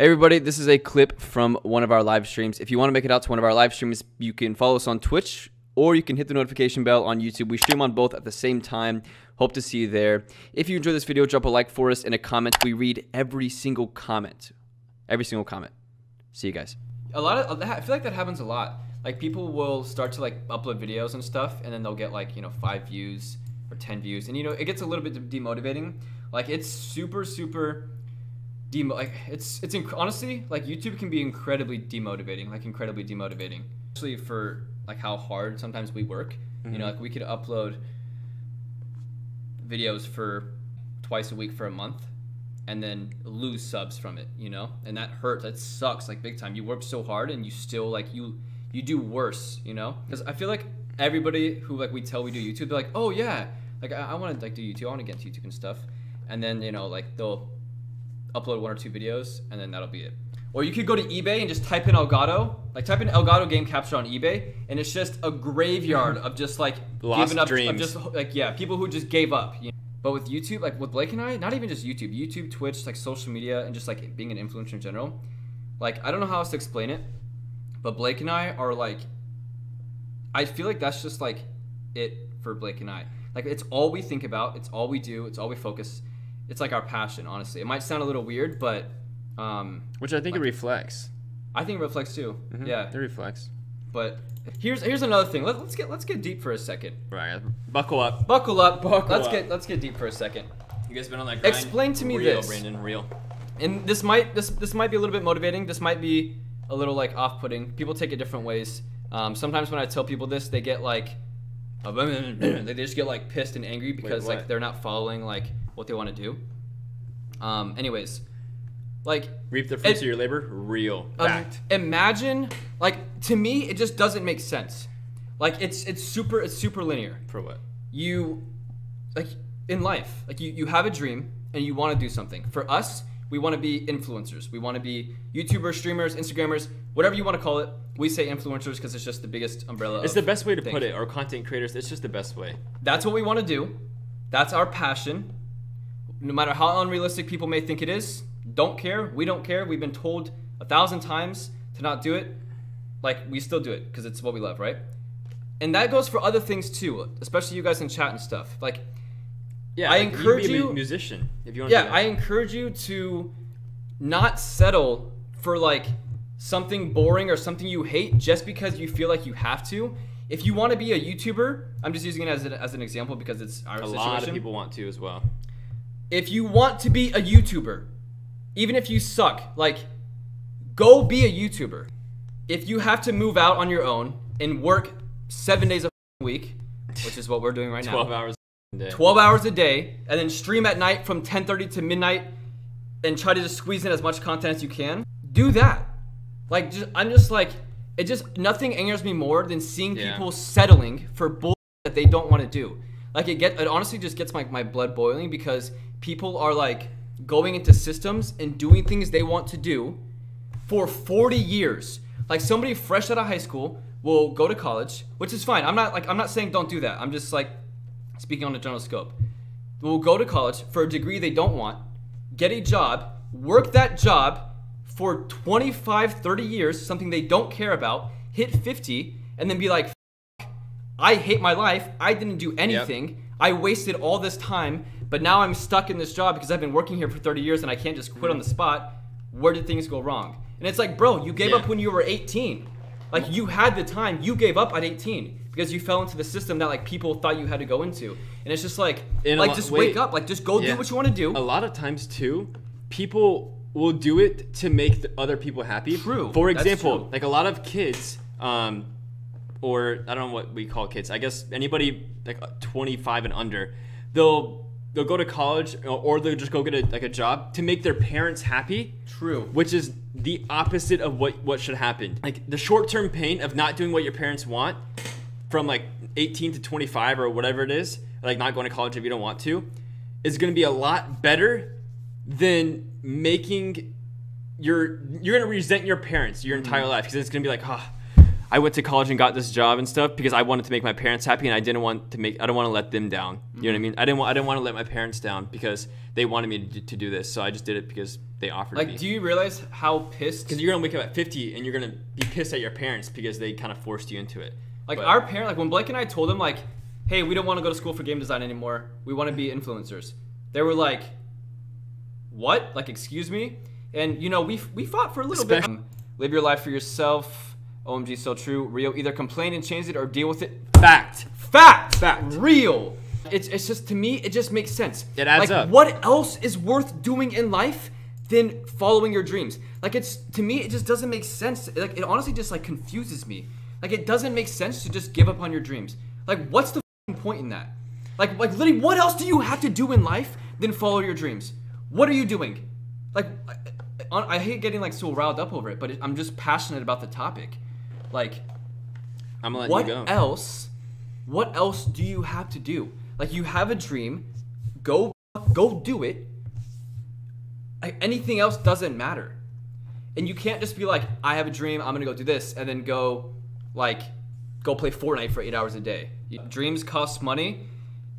Hey everybody, this is a clip from one of our live streams. If you want to make it out to one of our live streams, you can follow us on Twitch or you can hit the notification bell on YouTube. We stream on both at the same time. Hope to see you there. If you enjoy this video, drop a like for us and a comment. We read every single comment. Every single comment. See you guys. I feel like that happens a lot. Like people will start to like upload videos and stuff and then they'll get like, 5 views or 10 views. And it gets a little bit demotivating. Like it's super honestly, like YouTube can be incredibly demotivating, especially for like how hard sometimes we work. Like we could upload videos for twice a week for a month and then lose subs from it, and that hurts. That sucks like big time. You work so hard and you still like you do worse, because I feel like everybody who like we tell we do YouTube, they're like, oh yeah, like I want to like do YouTube, I want to get into YouTube and stuff, and then like they'll upload 1 or 2 videos and then that'll be it. Or you could go to eBay and just type in Elgato, like type in Elgato game capture on eBay, and it's just a graveyard of just like lost dreams. Of just like people who just gave up. But with YouTube, like with Blake and I, not even just YouTube, Twitch, like social media, and just like being an influencer in general. Like I don't know how else to explain it, but Blake and I are like, I feel like that's just like it for Blake and I. Like it's all we think about, it's all we do, it's all we focus. It's like our passion, honestly. It might sound a little weird, but which I think it reflects. I think it reflects too. Yeah, it reflects. But here's another thing. Let's get deep for a second. Right, buckle up. Let's get deep for a second. You guys been on that grind? Explain to me real, this, Brandon. Real. And this might be a little bit motivating. This might be a little like off-putting. People take it different ways. Sometimes when I tell people this, they get like they just get like pissed and angry because like they're not following like what they want to do. Anyways, like reap the fruits of your labor. Real fact. Imagine, like, to me, it just doesn't make sense. Like it's super linear. For what? You like in life, like you have a dream and you want to do something. For us, we want to be influencers. We want to be YouTubers, streamers, Instagrammers, whatever you want to call it. We say influencers because it's just the biggest umbrella. It's the best way to put it. Or content creators. It's just the best way. That's what we want to do. That's our passion. No matter how unrealistic people may think it is, don't care. We don't care. We've been told 1,000 times to not do it. Like, we still do it because it's what we love, right? And that goes for other things too, especially you guys in chat and stuff. Like, yeah, I encourage you you to be a musician if you want to do that. I encourage you to not settle for like something boring or something you hate just because you feel like you have to. If you want to be a YouTuber, I'm just using it as an example because it's our situation. A lot of people want to as well. If you want to be a YouTuber, even if you suck, like, go be a YouTuber. If you have to move out on your own and work 7 days a week, which is what we're doing right now. 12 hours a day. 12 hours a day, and then stream at night from 10:30 to midnight and try to just squeeze in as much content as you can, do that. Like, nothing angers me more than seeing people settling for bullshit that they don't want to do. Like, it honestly just gets my blood boiling because people are like going into systems and doing things they want to do for 40 years. Like somebody fresh out of high school will go to college, which is fine. I'm not saying don't do that. I'm just like speaking on a general scope. Will go to college for a degree they don't want, get a job, work that job for 25, 30 years, something they don't care about, hit 50, and then be like, I hate my life. I didn't do anything. Yep. I wasted all this time, but now I'm stuck in this job because I've been working here for 30 years and I can't just quit on the spot. Where did things go wrong? And it's like, bro, you gave up when you were 18. Like, you had the time. You gave up at 18 because you fell into the system that like people thought you had to go into. And it's just like just wake up. Like, just go do what you want to do. A lot of times too, people will do it to make the other people happy. True. For example, like a lot of kids, or I don't know what we call kids. I guess anybody like 25 and under, they'll go to college or they'll just go get a job to make their parents happy. True. Which is the opposite of what should happen. Like the short-term pain of not doing what your parents want from like 18 to 25 or whatever it is, like not going to college if you don't want to, is going to be a lot better than making you're going to resent your parents your entire life because it's going to be like, I went to college and got this job and stuff because I wanted to make my parents happy, and I don't want to let them down. You know what I mean? I didn't want to let my parents down because they wanted me to do this. So I just did it because they offered me. Like, do you realize how pissed? Because you're gonna wake up at 50 and you're gonna be pissed at your parents because they kind of forced you into it. Like, our parent, like when Blake and I told them, like, hey, we don't want to go to school for game design anymore. We want to be influencers. They were like, what? Like, excuse me? And, you know, we fought for a little bit. Live your life for yourself. OMG, so true. Real. Either complain and change it or deal with it. Fact. Real. It's just, to me, it just makes sense. It adds up. What else is worth doing in life than following your dreams? Like, to me, it just doesn't make sense. Like, it honestly just, like, confuses me. Like, it doesn't make sense to just give up on your dreams. Like, what's the point in that? Like literally, what else do you have to do in life than follow your dreams? What are you doing? Like, I hate getting, like, so riled up over it, but I'm just passionate about the topic. Like, I'm gonna let you go. What else do you have to do? Like, you have a dream, go do it. Like, anything else doesn't matter. And you can't just be like, I have a dream, I'm gonna go do this, and then go play Fortnite for 8 hours a day. Dreams cost money.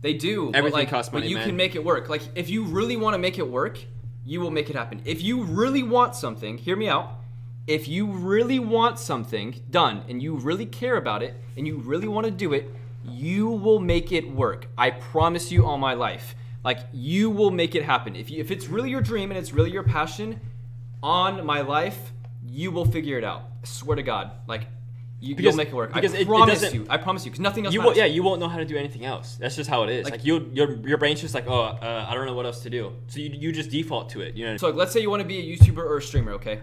They do. Everything costs money, but you man. can make it work. Like, if you really want to make it work, you will make it happen. If you really want something, hear me out. If you really want something done and you really care about it and you really want to do it, you will make it work. I promise you all my life. Like, you will make it happen. If it's really your dream and it's really your passion, on my life, you will figure it out. I swear to God. Like, you'll make it work. I promise you. I promise you. Because nothing else matters. You won't know how to do anything else. That's just how it is. Like, your brain's just like, I don't know what else to do. So you just default to it. You know. So, like, let's say you want to be a YouTuber or a streamer, okay?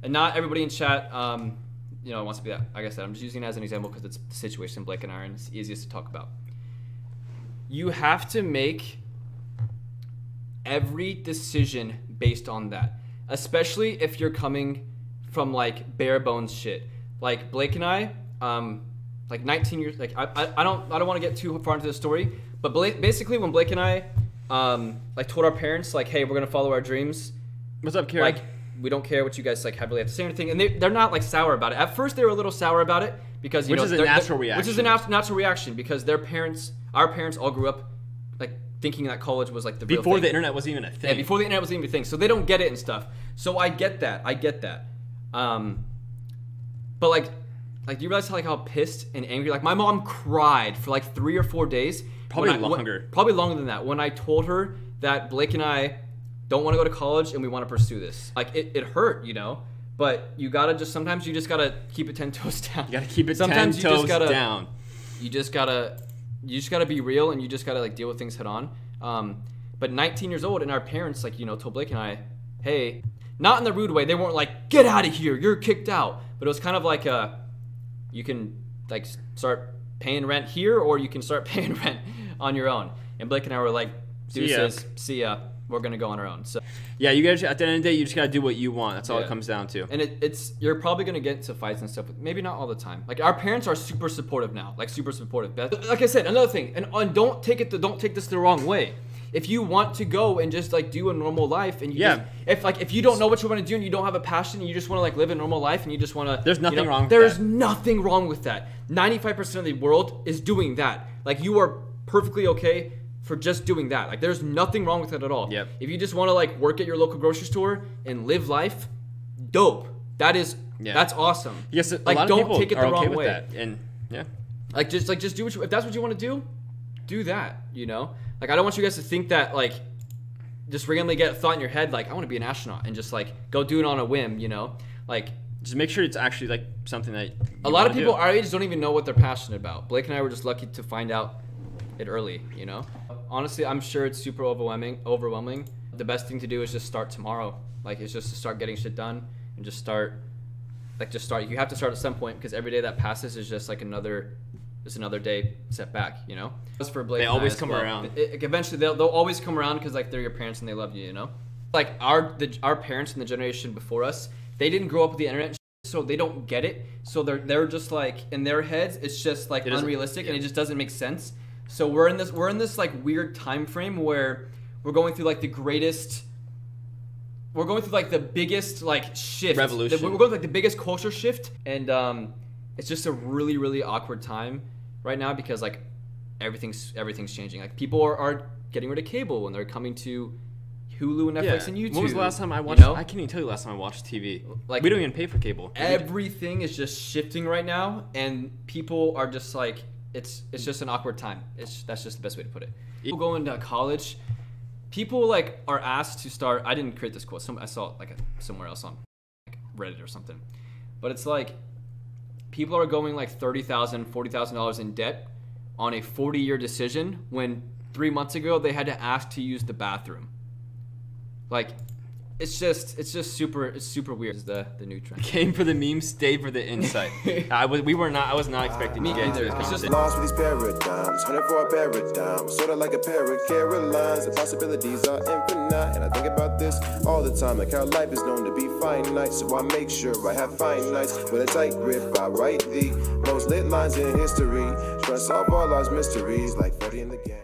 And not everybody in chat, wants to be that. Like I said, I'm just using it as an example because it's the situation Blake and I are in. It's easiest to talk about. You have to make every decision based on that, especially if you're coming from, like, bare bones shit. Like, Blake and I, like, 19 years. Like, I don't want to get too far into the story, but basically when Blake and I, like, told our parents, like, hey, we're gonna follow our dreams. What's up, Karen? Like, we don't care what you guys, like, really have to say or anything. And they're not, like, sour about it. At first, they were a little sour about it because, which is a natural reaction. Which is a natural reaction because our parents all grew up, like, thinking that college was, like, the real thing. Before the internet wasn't even a thing. Yeah, before the internet wasn't even a thing. So they don't get it and stuff. So I get that. But, like, do you realize how pissed and angry? Like, my mom cried for, like, 3 or 4 days. Probably longer. Probably longer than that. When I told her that Blake and I don't want to go to college and we want to pursue this. Like, it hurt, you know? But sometimes you just gotta keep it 10 toes down. You gotta keep it 10 toes down. You just gotta be real, and you just gotta, like, deal with things head on. But 19 years old, and our parents, like, you know, told Blake and I, hey, not in the rude way. They weren't like, get out of here, you're kicked out. But it was kind of like, you can, like, start paying rent here, or you can start paying rent on your own. And Blake and I were like, deuces, see ya. We're gonna go on our own. So yeah, you guys, at the end of the day, you just gotta do what you want. That's all it comes down to. And you're probably gonna get into fights and stuff, but maybe not all the time. Like, our parents are super supportive now, like, super supportive. Like I said, another thing, and don't take this the wrong way. If you want to go and just, like, do a normal life, and if you don't know what you want to do and you don't have a passion and you just want to, like, live a normal life and you just want to, there's nothing wrong with there's nothing wrong with that. 95% of the world is doing that. Like, you are perfectly okay for just doing that. Like, there's nothing wrong with it at all. Yep. If you just want to, like, work at your local grocery store and live life, dope. That's awesome. Yes, like, a lot don't of people take it the are okay wrong with way. that. And just do if that's what you want to do that, you know? Like, I don't want you guys to think that, like, just randomly get a thought in your head, like, I want to be an astronaut, and just, like, go do it on a whim, you know? Like, just make sure it's actually, like, something that a lot of people our age don't even know what they're passionate about. Blake and I were just lucky to find out it early, you know? Honestly, I'm sure it's super overwhelming. The best thing to do is just start tomorrow. Like, it's just to start getting shit done and just start. You have to start at some point, because every day that passes is just, like, another day set back, you know? As for Blake, they always come around. Eventually, they'll always come around, because, like, they're your parents and they love you, you know? Like, our parents and the generation before us, they didn't grow up with the internet and shit, so they don't get it. So they're just, like, in their heads, it's just, like, unrealistic, and it just doesn't make sense. So we're in this like, weird time frame where we're going through, like, the biggest, like, shift. Revolution. We're going through, like, the biggest culture shift, and it's just a really, really awkward time right now because like everything's changing. Like people are getting rid of cable and they're coming to Hulu and Netflix and YouTube. When was the last time I watched? I can't even tell you the last time I watched TV. Like we don't even pay for cable. Everything is just shifting right now, and people are just like, it's just an awkward time. That's just the best way to put it. People going to college, people like are asked to start. I didn't create this quote. I saw it like somewhere else on like Reddit or something, but it's like people are going like $30,000, $40,000 in debt on a 40-year decision when 3 months ago they had to ask to use the bathroom. Like, it's just super weird. It's the new trend. Came for the meme, stayed for the insight. I was not expecting to get into this. It's just lost with these paradigms, hunting for a paradigm, sort of like a pair of Carolines. The possibilities are infinite, and I think about this all the time, like how life is known to be finite. So I make sure I have fine nights with a tight grip. I write the most lit lines in history, try to solve all life's mysteries, like Freddy in the Gang.